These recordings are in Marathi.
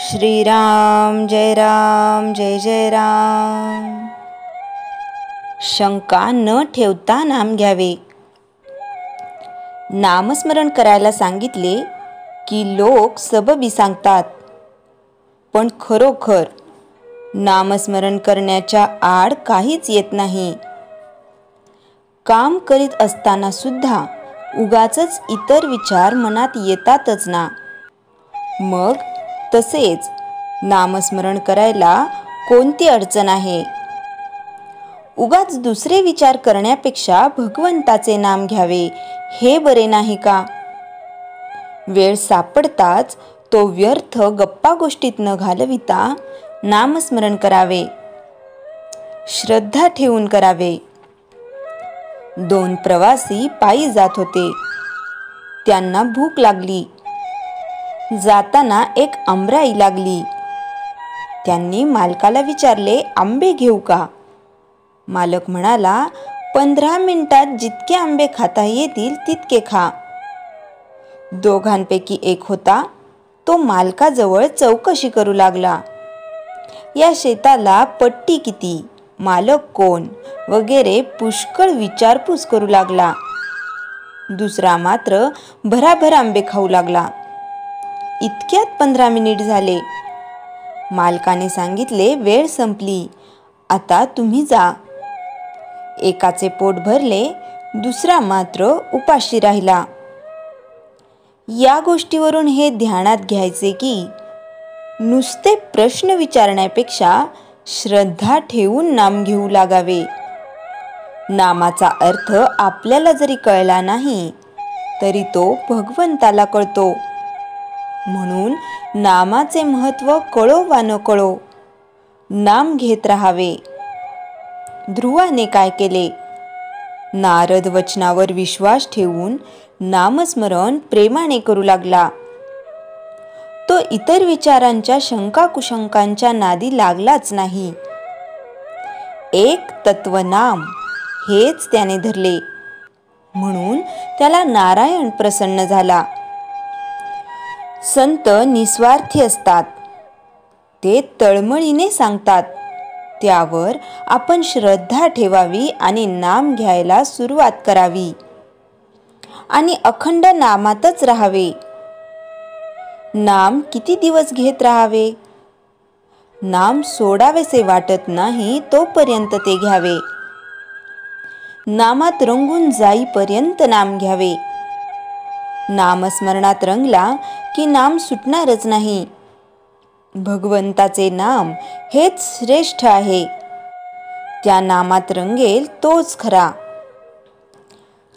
श्रीराम जय जय राम। शंका न ठेवता नाम घ्यावे। नामस्मरण करायला सांगितले की लोक सबबी सांगतात, पण खरोखर नामस्मरण करण्याच्या आड काहीच येत नाही। काम करीत असताना सुद्धा उगाचच इतर विचार मनात येतातच ना। मग तसेच नामस्मरण करायला कोणती अडचण आहे? उगाच दुसरे विचार करण्यापेक्षा भगवंताचे नाम घ्यावे हे बरे नाही का? वेळ सापडताच तो व्यर्थ गप्पा गोष्टीत न घालविता नामस्मरण करावे, श्रद्धा ठेवून करावे। 2 प्रवासी पायी जात होते। त्यांना भूक लागली। जाताना एक आंबराई लागली। त्यांनी मालकाला विचारले, आंबे घेऊ का? मालक म्हणाला, 15 मिनिटात जितके आंबे खाता येतील तितके खा। दोघांपैकी एक होता, तो मालकाजवळ चौकशी करू लागला। या शेताला पट्टी किती, मालक कोण वगैरे पुष्कळ विचारपूस करू लागला। दुसरा मात्र भराभर आंबे खाऊ लागला। इतक्यात 15 मिनिट झाले। मालकाने सांगितले, वेळ संपली, आता तुम्ही जा। एकाचे पोट भरले, दुसरा मात्र उपाशी राहिला। या गोष्टीवरून हे ध्यानात घ्यायचे की नुसते प्रश्न विचारण्यापेक्षा श्रद्धा ठेवून नाम घेऊ लागावे। नामाचा अर्थ आपल्याला जरी कळला नाही तरी तो भगवंताला कळतो। म्हणून नामाचे महत्त्व कळो वा न कळो नाम घेत राहावे। ध्रुवाने काय केले? नारद वचनावर विश्वास ठेवून नामस्मरण प्रेमाने करू लागला। तो इतर विचारांच्या शंका कुशंकांच्या नादी लागलाच नाही। एक तत्वनाम हेच त्याने धरले, म्हणून त्याला नारायण प्रसन्न झाला। संत निस्वार्थी असतात, ते तळमळीने सांगतात, त्यावर आपण श्रद्धा ठेवावी आणि नाम घ्यायला सुरुवात करावी आणि अखंड नामातच राहावे। नाम किती दिवस घेत राहावे? नाम सोडावेसे वाटत नाही तोपर्यंत ते घ्यावे। नामात रंगून जाईपर्यंत नाम घ्यावे। नामस्मरणात रंगला की नाम सुटणारच नाही। भगवंताचे नाम हेच श्रेष्ठ आहे। त्या नामात रंगेल तोच खरा।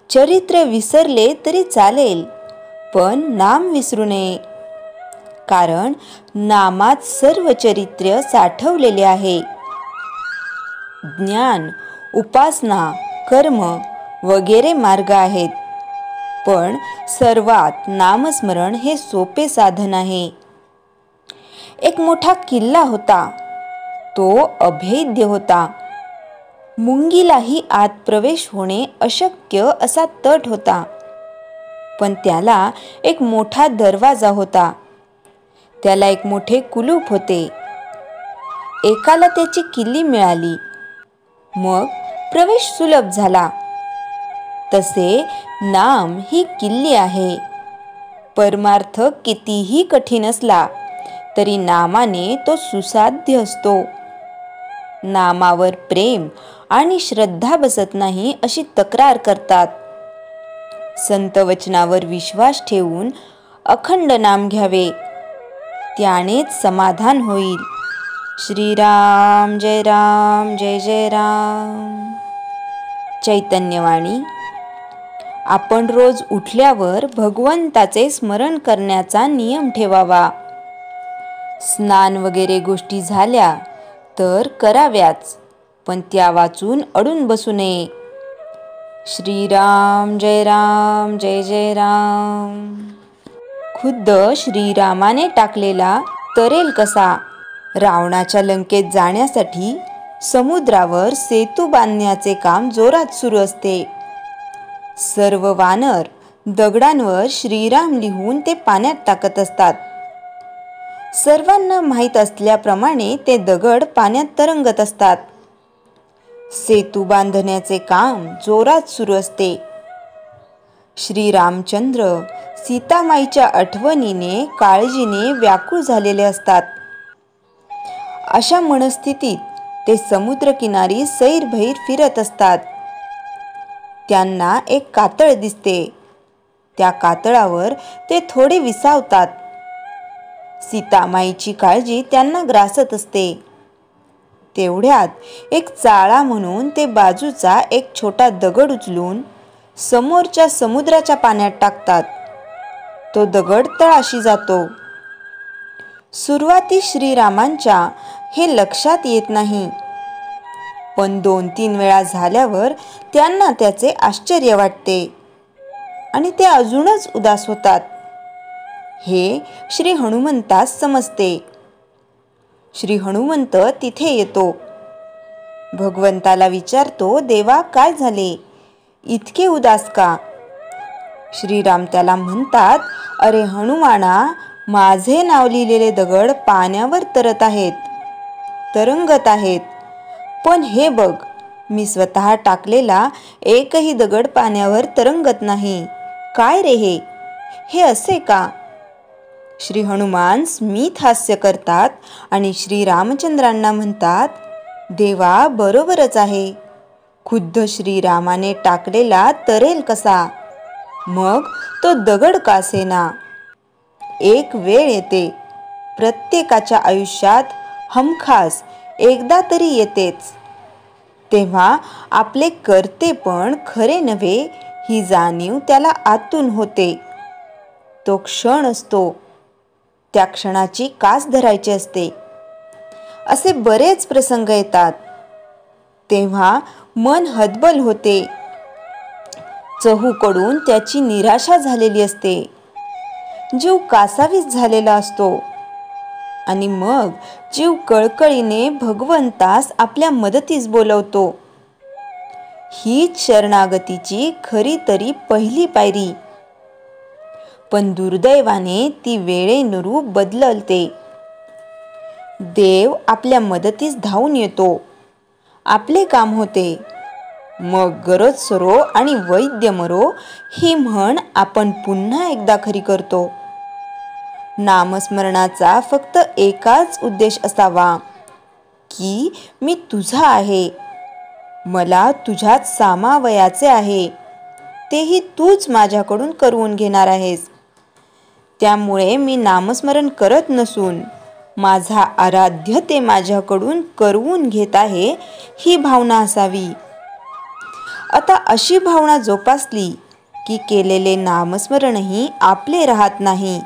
चरित्र विसरले तरी चालेल, पण नाम विसरू नये, कारण नामात सर्व चरित्र साठवलेले आहे। ज्ञान, उपासना, कर्म वगैरे मार्ग आहेत, पण सर्वात नामस्मरण हे सोपे साधन आहे। एक मोठा किल्ला होता, तो अभेद्य होता। मुंगीलाही आत प्रवेश होणे अशक्य असा तट होता, पण त्याला एक मोठा दरवाजा होता। त्याला एक मोठे कुलूप होते। एकाला त्याची किल्ली मिळाली, मग प्रवेश सुलभ झाला। तसे नाम ही किल्ली आहे। परमार्थ कितीही कठीण असला तरी नामाने तो सुसाध्य असतो। नामावर प्रेम आणि श्रद्धा बसत नाही अशी तक्रार करतात। संत वचनावर विश्वास ठेवून अखंड नाम घ्यावे, त्यानेच समाधान होईल। श्रीराम जय जय राम। चैतन्यवाणी। आपण रोज उठल्यावर भगवंताचे स्मरण करण्याचा नियम ठेवावा। स्नान वगैरे गोष्टी झाल्या तर कराव्याच, पण त्या वाचून अडून बसू नये। श्रीराम जय जय राम। खुद्द श्रीरामाने टाकलेला तरेल कसा? रावणाच्या लंकेत जाण्यासाठी समुद्रावर सेतू बांधण्याचे काम जोरात सुरू असते। सर्व वानर दगडांवर श्रीराम लिहून ते पाण्यात टाकत असतात। सर्वांना माहीत असल्याप्रमाणे ते दगड पाण्यात तरंगत असतात. सेतू बांधण्याचे काम जोरात सुरू असते. श्री रामचंद्र सीतामाईच्या आठवणीने काळजीने व्याकुळ झालेले असतात. अशा मनस्थितीत ते समुद्रकिनारी सैरभैर फिरत असतात. त्यांना एक कातळ दिसते. त्या कातळावर ते थोडे विसावतात. सीतामाईची काळजी त्यांना ग्रासत असते. तेवढ्यात एक चाळा म्हणून ते बाजूचा एक छोटा दगड उचलून समोरच्या समुद्राच्या पाण्यात टाकतात. तो दगड तळाशी जातो. सुरुवातीस श्रीरामांच्या हे लक्षात येत नाही, पण 2-3 वेळा झाल्यावर त्यांना त्याचे आश्चर्य वाटते आणि ते अजूनच उदास होतात. हे श्री हनुमंतास समजते. श्री हनुमंत तिथे येतो. भगवंताला विचारतो, देवा काय झाले, इतके उदास का? श्रीराम त्याला म्हणतात, अरे हनुमाना, माझे नाव लिहिलेले दगड पाण्यावर तरत आहेत, तरंगत आहेत. पण हे बघ, मी स्वतः टाकलेला एकही दगड पाण्यावर तरंगत नाही. काय रे हे? हे असे का? श्री हनुमान स्मित हास्य करतात आणि श्री रामचंद्रांना म्हणतात, देवा बरोबरच आहे. खुद्द श्रीरामाने टाकलेला तरेल कसा? मग तो दगड का असेना? एक वेळ येते, प्रत्येकाच्या आयुष्यात हमखास एकदा तरी येतेच, तेव्हा आपले कर्तेपण खरे नव्हे ही जाणीव त्याला आतून होते. तो क्षण असतो, त्या क्षणाची कास धरायची असते. असे बरेच प्रसंग येतात, तेव्हा मन हतबल होते. चहूकडून त्याची निराशा झालेली असते. जीव कासावीस झालेला असतो आणि मग जीव कळकळीने भगवंतास आपल्या मदतीस बोलवतो. हीच शरणागतीची खरी तरी पहिली पायरी. पण दुर्दैवाने ती वेळेनुरूप बदलते. देव आपल्या मदतीस धावून येतो. आपले काम होते. मग गरज सरो आणि वैद्य मरो ही म्हण आपण पुन्हा एकदा खरी करतो. नामस्मरणाचा फक्त एकाच उद्देश असावा की मी तुझा आहे, मला तुझ्यात सामावयाचे आहे, तेही तूच माझ्याकडून करवून घेणार आहेस. त्यामुळे मी नामस्मरण करत नसून माझा आराध्य ते माझ्याकडून करवून घेत आहे ही भावना असावी. आता अशी भावना जोपासली की केलेले नामस्मरणही आपले राहत नाही.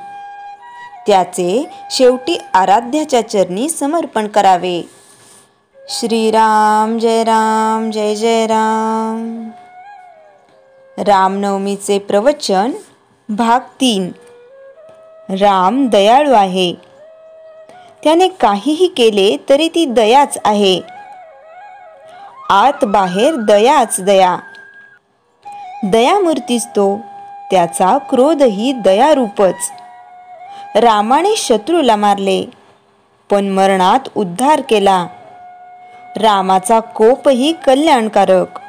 त्याचे शेवटी आराध्याच्या चरणी समर्पण करावे. श्रीराम जय राम जय जय राम. रामनवमीचे प्रवचन भाग 3. राम दयाळू आहे. त्याने काहीही केले तरी ती दयाच आहे. आत बाहेर दयाच दया. दयामूर्तीच तो, त्याचा क्रोधही दयारूपच. रामाने शत्रूला मारले, पण मरणात उद्धार केला. रामाचा कोपही कल्याणकारक.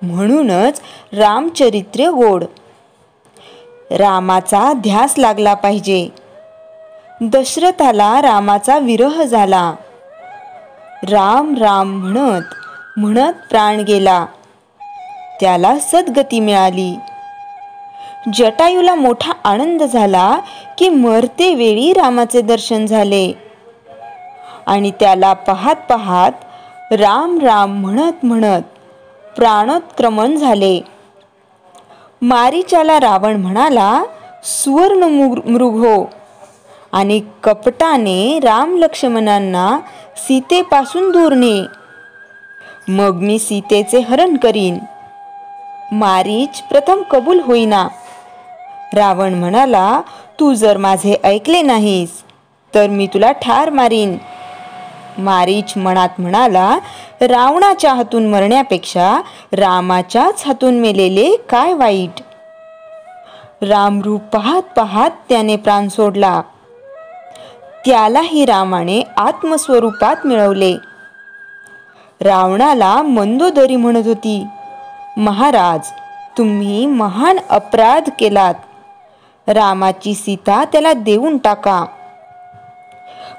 म्हणूनच रामचरित्र गोड. रामाचा ध्यास लागला पाहिजे. दशरथाला रामाचा विरह झाला. राम राम म्हणत म्हणत प्राण गेला. त्याला सद्गती मिळाली. जटायूला मोठा आनंद झाला की मरते वेळी रामाचे दर्शन झाले आणि त्याला पाहत पाहत राम राम म्हणत म्हणत प्राणोत्क्रमण झाले. मारीचाला रावण म्हणाला, सुवर्ण मृग हो, आणि कपटाने राम लक्ष्मणांना सीतेपासून दूर ने, मग मी सीतेचे हरण करीन. मारीच प्रथम कबूल होईना. रावण म्हणाला, तू जर माझे ऐकले नाहीस तर मी तुला ठार मारीन. मारीच मनात म्हणाला, रावणाच्या हातून मरण्यापेक्षा रामाच्याच हातून मेलेले काय वाईट. रामरूप पाहत पाहत त्याने प्राण सोडला. त्यालाही रामाने आत्मस्वरूपात मिळवले. रावणाला मंदोदरी म्हणत होती, महाराज, तुम्ही महान अपराध केलात. रामाची सीता त्याला देऊन टाका.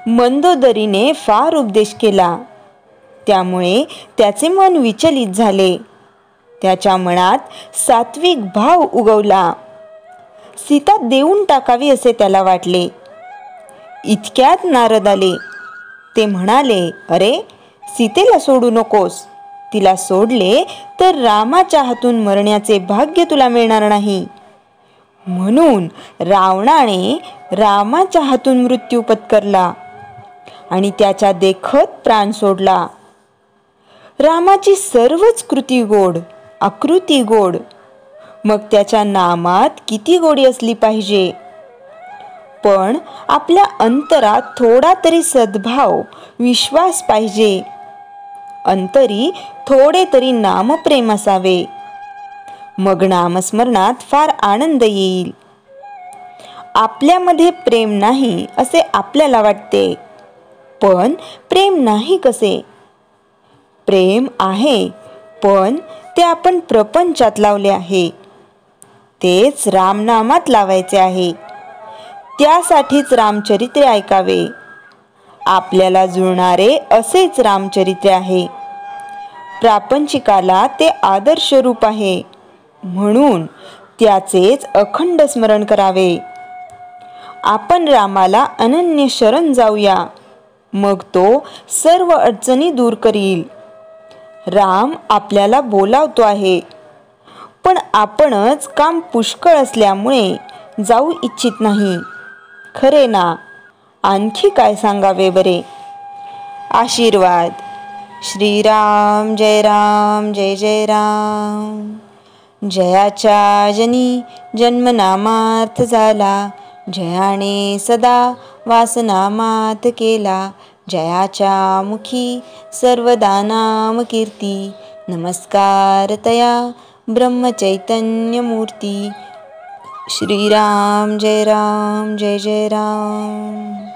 मंदोदरीने फार उपदेश केला. त्यामुळे त्याचे मन विचलित झाले. त्याच्या मनात सात्विक भाव उगवला. सीता देऊन टाकावी असे त्याला वाटले. इतक्यात नारद आले. ते म्हणाले, अरे, सीतेला सोडू नकोस. तिला सोडले तर रामाच्या हातून मरण्याचे भाग्य तुला मिळणार नाही. म्हणून रावणाने रामाच्या हातून मृत्यू पत्करला आणि त्याच्या देखत प्राण सोडला. रामाची सर्वच कृती गोड, आकृती गोड. मग त्याच्या नामात किती गोडी असली पाहिजे. पण आपल्या अंतरात थोडा तरी सद्भाव, विश्वास पाहिजे. अंतरी थोडे तरी नामप्रेम असावे. मग नामस्मरणात फार आनंद येईल. आपल्यामध्ये प्रेम नाही असे आपल्याला वाटते, पण प्रेम नाही कसे? प्रेम आहे, पण ते आपण प्रपंचात लावले आहे. तेच रामनामात लावायचे आहे. त्यासाठीच रामचरित्र ऐकावे. आपल्याला जुळणारे असेच रामचरित्र आहे. प्रापंचिकाला ते आदर्श रूप आहे, म्हणून त्याचेच अखंड स्मरण करावे. आपण रामाला अनन्य शरण जाऊया, मग तो सर्व अडचणी दूर करील. राम आपल्याला बोलावतो आहे, पण आपणच काम पुष्कळ असल्यामुळे जाऊ इच्छित नाही. खरे ना? आणखी काय सांगावे बरे? आशीर्वाद. श्रीराम जय राम जय जय राम. जयाच्या जनी जन्मनामार्थ झाला, जयाने सदा वासनामात केला. जयाच्या मुखी सर्वदा नाम कीर्ती, नमस्कार तया ब्रह्मचैतन्य मूर्ती. श्रीराम जय राम जय जय राम.